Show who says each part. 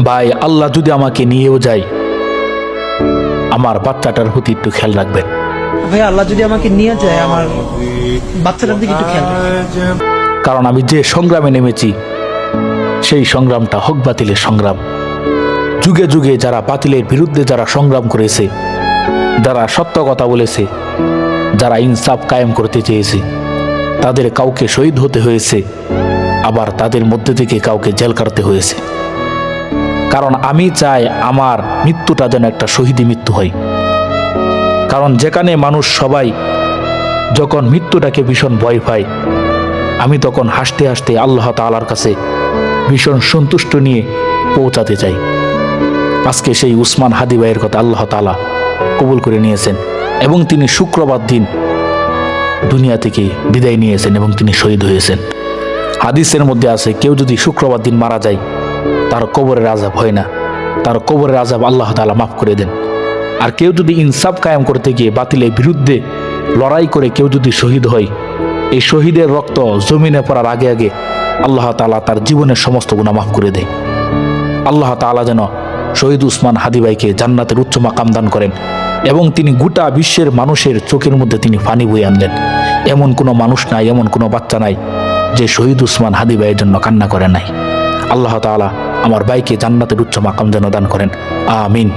Speaker 1: ভাই, আল্লাহ যদি আমাকে নিয়েও যায়, আমার বাচ্চাটার প্রতি একটু খেয়াল রাখবেন।
Speaker 2: ভাই আল্লাহ যদি আমাকে নিয়ে যায়, আমার বাচ্চাটার দিকে একটু খেয়াল রাখবেন।
Speaker 1: কারণ আমি যে সংগ্রামে নেমেছি, সেই সংগ্রামটা হক বাতিলের সংগ্রাম। যুগে যুগে যারা বাতিলের বিরুদ্ধে যারা সংগ্রাম করেছে, যারা সত্য কথা বলেছে, যারা ইনসাফ কায়েম করতে চেয়েছে, তাদের কাউকে শহীদ হতে হয়েছে, আবার তাদের মধ্যে থেকে কাউকে জেল কাটতে হয়েছে। কারণ আমি চাই আমার মৃত্যুটা যেন একটা শহীদি মৃত্যু হয়। কারণ যেখানে মানুষ সবাই যখন মৃত্যুটাকে ভীষণ ভয় পায়, আমি তখন হাসতে হাসতে আল্লাহ তাআলার কাছে ভীষণ সন্তুষ্ট নিয়ে পৌঁছাতে চাই। আজকে সেই উসমান হাদি ভাইয়ের কথা আল্লাহ তাআলা কবুল করে নিয়েছেন এবং তিনি শুক্রবার দিন দুনিয়া থেকে বিদায় নিয়েছেন এবং তিনি শহীদ হয়েছেন। হাদিসের মধ্যে আছে, কেউ যদি শুক্রবার দিন মারা যায়, তার কবরের আযাব হয় না, তার কবরের আযাব আল্লাহ তাআলা মাফ করে দেন। আর কেউ যদি ইনসাফ কায়েম করতে গিয়ে বাতিলের বিরুদ্ধে লড়াই করে কেউ যদি শহীদ হয়, এই শহীদের রক্ত জমিনে পড়ার আগে আগে আল্লাহ তাআলা তার জীবনের সমস্ত গুনাহ মাফ করে দেয়। আল্লাহ তাআলা যেন শহীদ উসমান হাদি ভাইকে জান্নাতের উচ্চ মাকাম দান করেন এবং তিনি গোটা বিশ্বের মানুষের চোখের মধ্যে তিনি পানি বয়ে আনলেন। এমন কোনো মানুষ নাই, এমন কোনো বাচ্চা নাই যে শহীদ উসমান হাদি ভাইয়ের জন্য কান্না করে নাই। আল্লাহ তাআলা আমার ভাইকে জান্নাতের উচ্চ মাকাম যেন দান করেন, আমিন।